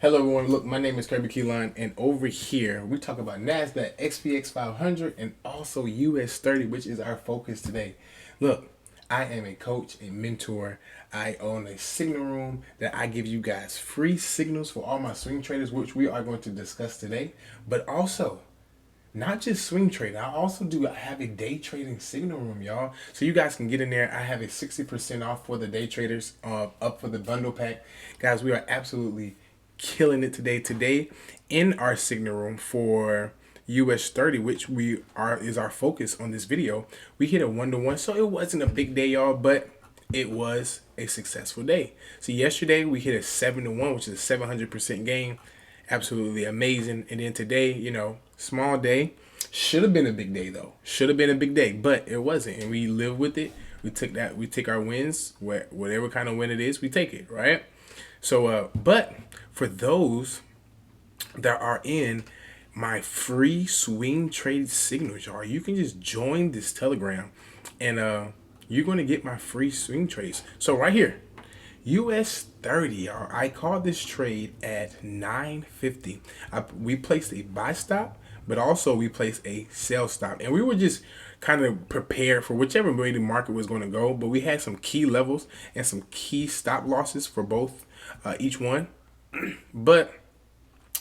Hello everyone, look, my name is Kirby Keyline, and over here we talk about NASDAQ, XPX 500, and also US30, which is our focus today. Look, I am a coach, a mentor. I own a signal room that I give you guys free signals for all my swing traders, which we are going to discuss today. But also, not just swing trading. I have a day trading signal room, y'all. So you guys can get in there. I have a 60% off for the day traders, up for the bundle pack. Guys, we are absolutely killing it today. Today in our signal room for US30, which we are is our focus on this video, we hit a 1-to-1. So it wasn't a big day, y'all, but it was a successful day. So yesterday we hit a 7-to-1, which is a 700% gain. Absolutely amazing. And then today, small day. Should have been a big day though. Should have been a big day, but it wasn't. And we live with it. We took that. We take our wins, whatever kind of win it is, we take it, right? So, but for those that are in my free swing trade signals, y'all, you can just join this Telegram, and you're gonna get my free swing trades. So right here, US30, y'all. I called this trade at 950. We placed a buy stop, but also we placed a sell stop, and we were just kind of prepared for whichever way the market was going to go. But we had some key levels and some key stop losses for both, each one. But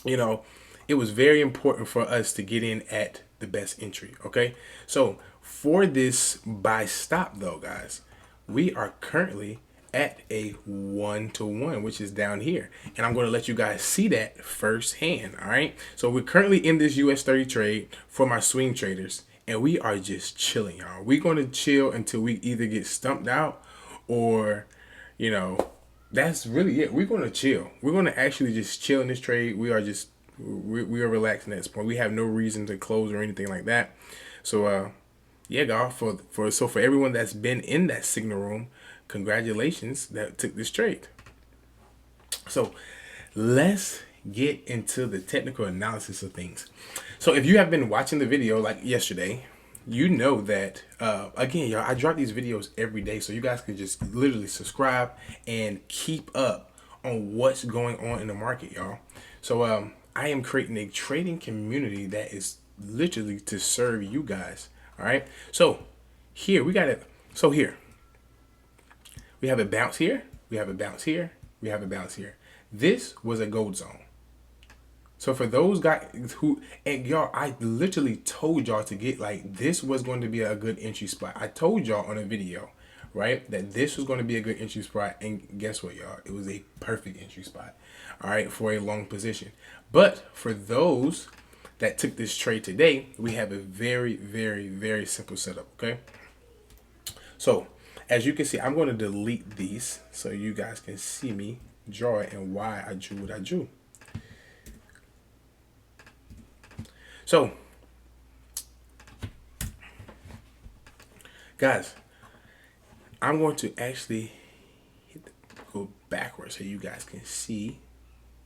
it was very important for us to get in at the best entry. Okay, so for this buy stop though, guys, we are currently at a 1-to-1, which is down here, and I'm going to let you guys see that firsthand. All right, so we're currently in this US30 trade for my swing traders, and we are just chilling, y'all. We're going to chill until we either get stumped out, or that's really it. We're going to chill. We're going to actually just chill in this trade. We are relaxing at this point. We have no reason to close or anything like that. So yeah, y'all, for everyone that's been in that signal room, congratulations that took this trade. So let's get into the technical analysis of things. So if you have been watching the video like yesterday, you know that again, y'all, I drop these videos every day, so you guys can just literally subscribe and keep up on what's going on in the market, y'all. So I am creating a trading community that is literally to serve you guys. All right, so here we got it. So here we have a bounce here, we have a bounce here, we have a bounce here. This was a gold zone. So for those guys who, and y'all, I literally told y'all to get, like, this was going to be a good entry spot. I told y'all on a video, right, that this was going to be a good entry spot. And guess what, y'all? It was a perfect entry spot, all right, for a long position. But for those that took this trade today, we have a very, very, very simple setup, okay? So as you can see, I'm going to delete these so you guys can see me draw it and why I drew what I drew. So, guys, I'm going to actually go backwards so you guys can see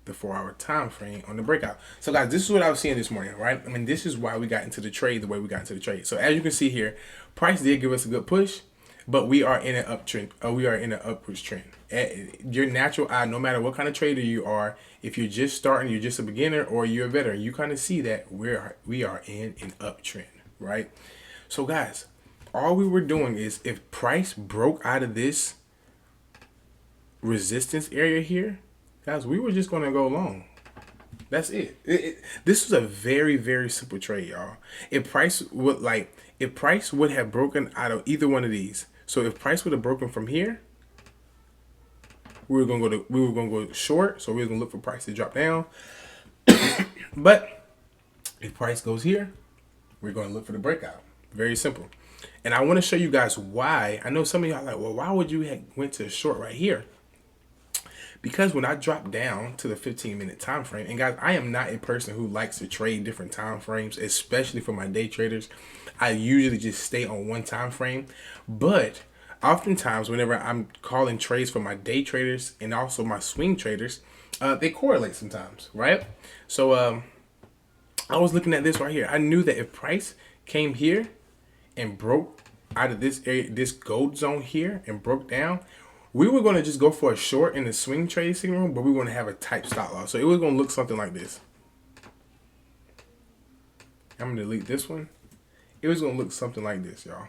the 4-hour time frame on the breakout. So guys, this is what I was seeing this morning, right? I mean, this is why we got into the trade the way we got into the trade. So as you can see here, price did give us a good push, but we are in an uptrend. We are in an upwards trend. Your natural eye, no matter what kind of trader you are, if you're just starting, you're just a beginner, or you're a veteran, you kind of see that we are in an uptrend, right? So guys, all we were doing is, if price broke out of this resistance area here, guys, we were just going to go long. That's it. This was a very, very simple trade, y'all. If price would have broken out of either one of these, so if price would have broken from here, we were gonna go short, so we were gonna look for price to drop down. But if price goes here, we're gonna look for the breakout. Very simple. And I want to show you guys why. I know some of y'all are like, well, why would you went to a short right here? Because when I drop down to the 15-minute time frame, and guys, I am not a person who likes to trade different time frames, especially for my day traders. I usually just stay on one time frame. But oftentimes, whenever I'm calling trades for my day traders and also my swing traders, they correlate sometimes, right? So I was looking at this right here. I knew that if price came here and broke out of this area, this gold zone here, and broke down, We were going to just go for a short in the swing trading signal room, but we were going to have a tight stop loss. So it was going to look something like this. I'm going to delete this one. It was going to look something like this, y'all.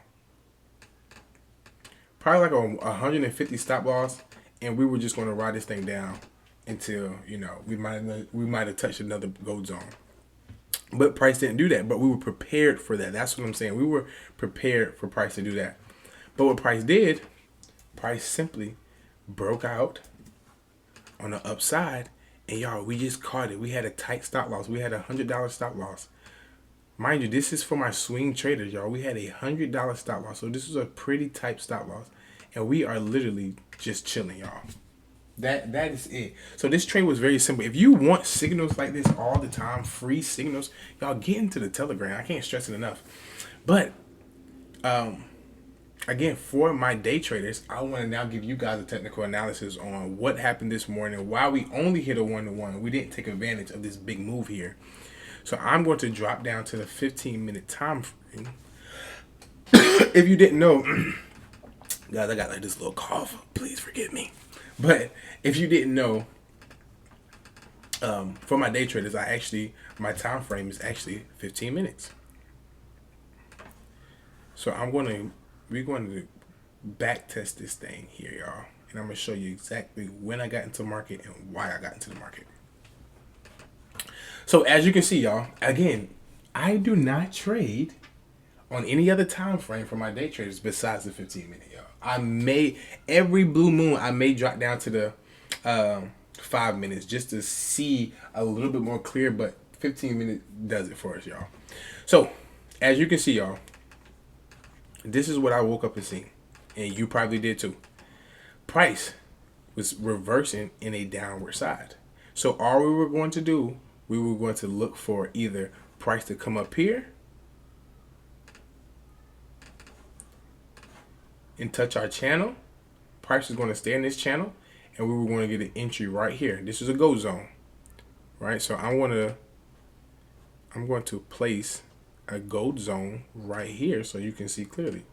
Probably like a 150 stop loss, and we were just going to ride this thing down until, you know, we might have touched another gold zone. But price didn't do that, but we were prepared for that. That's what I'm saying. We were prepared for price to do that. But what price did, price simply broke out on the upside, and y'all, we just caught it. We had a tight stop loss. We had $100 stop loss. Mind you, this is for my swing traders, y'all. We had $100 stop loss. So this was a pretty tight stop loss. And we are literally just chilling, y'all. That is it. So this trade was very simple. If you want signals like this all the time, free signals, y'all get into the Telegram. I can't stress it enough. But again, for my day traders, I want to now give you guys a technical analysis on what happened this morning, why we only hit a 1-to-1. We didn't take advantage of this big move here. So I'm going to drop down to the 15-minute time frame. If you didn't know, guys, I got like this little cough. Please forgive me. But if you didn't know, for my day traders, my time frame is actually 15 minutes. So we're going to back test this thing here, y'all. And I'm going to show you exactly when I got into the market and why I got into the market. So as you can see, y'all, again, I do not trade on any other time frame for my day traders besides the 15-minute, y'all. Every blue moon, I may drop down to the 5 minutes just to see a little bit more clear, but 15 minutes does it for us, y'all. So as you can see, y'all, this is what I woke up and seen, and you probably did too. Price was reversing in a downward side. So all we were going to do, we were going to look for either price to come up here and touch our channel. Price is going to stay in this channel, and we were going to get an entry right here. This is a go zone, right? So I'm going to place a gold zone right here so you can see clearly.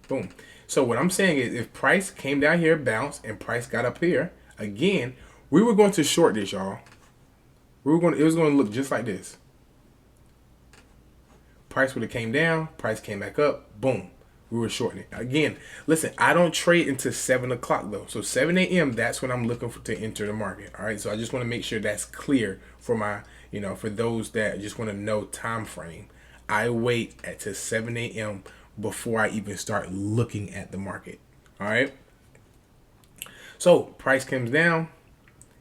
Boom. So what I'm saying is, if price came down here, bounced, and price got up here again, we were going to short this, y'all. It was going to look just like this. Price would have came down, price came back up, boom. We were shorting it. Again, listen, I don't trade until 7 o'clock though. So 7 a.m., that's when I'm looking to enter the market. All right. So I just want to make sure that's clear for my, for those that just want to know time frame. I wait until 7 a.m. before I even start looking at the market. All right. So price comes down,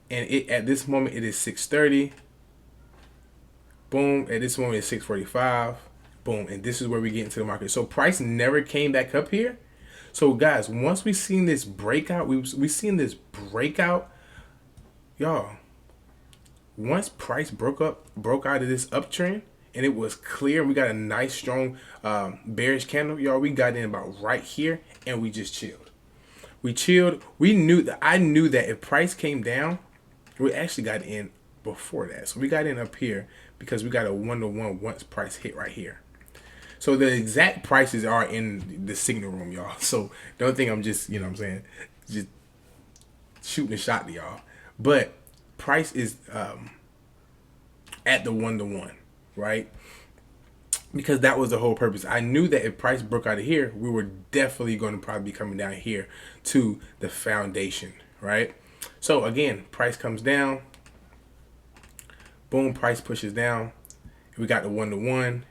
and at this moment it is 6:30. Boom. At this moment it's 6:45. Boom, and this is where we get into the market. So price never came back up here. So guys, once we seen this breakout, we seen this breakout, y'all. Once price broke out of this uptrend, and it was clear, we got a nice strong bearish candle, y'all. We got in about right here, and we just chilled. We chilled. I knew that if price came down, we actually got in before that. So we got in up here because we got a 1-to-1 once price hit right here. So the exact prices are in the signal room, y'all. So don't think I'm just, just shooting a shot to y'all. But price is at the 1-to-1, right? Because that was the whole purpose. I knew that if price broke out of here, we were definitely going to probably be coming down here to the foundation, right? So again, price comes down. Boom, price pushes down. We got the 1-to-1.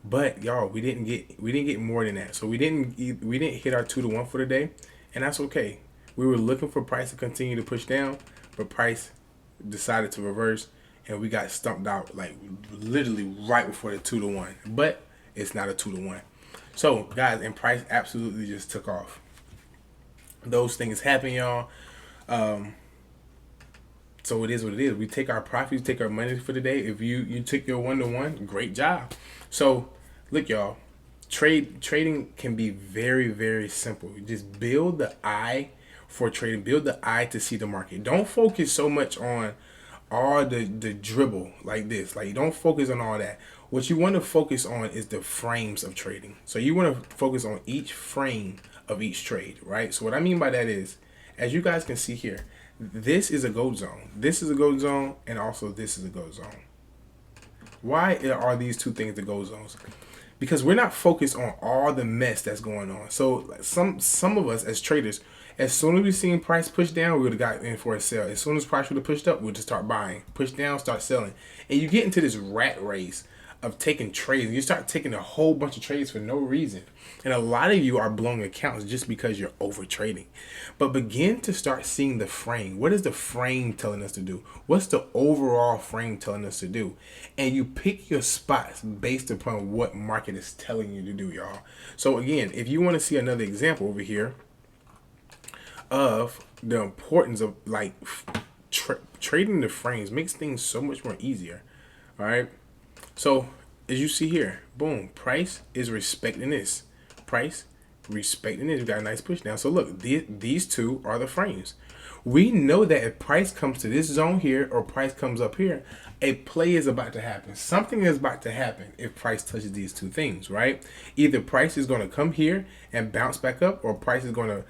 But y'all, we didn't get more than that. So we didn't hit our 2-to-1 for the day, and that's okay. We were looking for price to continue to push down, but price decided to reverse, and we got stumped out like literally right before the 2-to-1. But it's not a 2-to-1. So guys, and price absolutely just took off. Those things happen, y'all. So it is what it is. We take our profits, take our money for the day. If you took your 1-to-1, great job. So look, y'all, trading can be very, very simple. You just build the eye for trading. Build the eye to see the market. Don't focus so much on all the dribble like this. Like, don't focus on all that. What you want to focus on is the frames of trading. So you want to focus on each frame of each trade, right? So what I mean by that is, as you guys can see here, this is a gold zone. This is a gold zone, and also this is a gold zone. Why are these two things the gold zones? Because we're not focused on all the mess that's going on. So some of us as traders, as soon as we seen price push down, we would have got in for a sell. As soon as price would have pushed up, we'd just start buying. Push down, start selling. And you get into this rat race of taking trades. You start taking a whole bunch of trades for no reason. And a lot of you are blowing accounts just because you're over trading. But begin to start seeing the frame. What is the frame telling us to do? What's the overall frame telling us to do? And you pick your spots based upon what market is telling you to do, y'all. So again, if you want to see another example over here of the importance of like trading the frames, makes things so much more easier. All right. So as you see here, boom, price is respecting this. Price respecting this. We got a nice push down. So look, these two are the frames. We know that if price comes to this zone here or price comes up here, a play is about to happen. Something is about to happen if price touches these two things, right? Either price is going to come here and bounce back up, or price is going to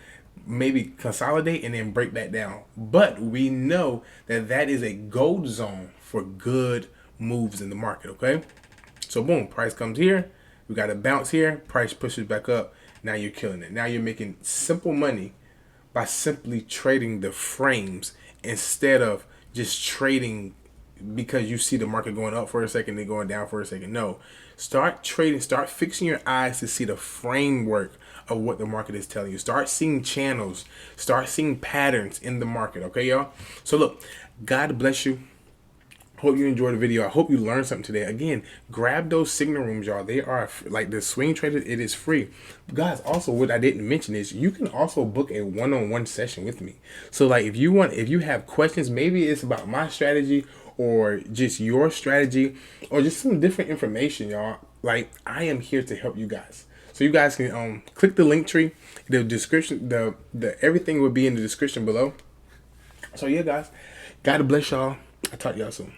maybe consolidate and then break back down. But we know that that is a gold zone for good moves in the market. Okay, so boom, price comes here, we got a bounce here, price pushes back up. Now you're killing it. Now you're making simple money by simply trading the frames instead of just trading because you see the market going up for a second, then going down for a second. No, start trading, start fixing your eyes to see the framework of what the market is telling you. Start seeing channels, start seeing patterns in the market. Okay, y'all. So look, God bless you. Hope you enjoyed the video. I hope you learned something today. Again, grab those signal rooms, y'all. They are like the swing trader. It is free. Guys, also what I didn't mention is you can also book a one-on-one session with me. So like if you have questions, maybe it's about my strategy or just your strategy or just some different information, y'all. Like I am here to help you guys. So you guys can click the link tree. The description, the everything will be in the description below. So yeah, guys, God bless y'all. I'll talk to y'all soon.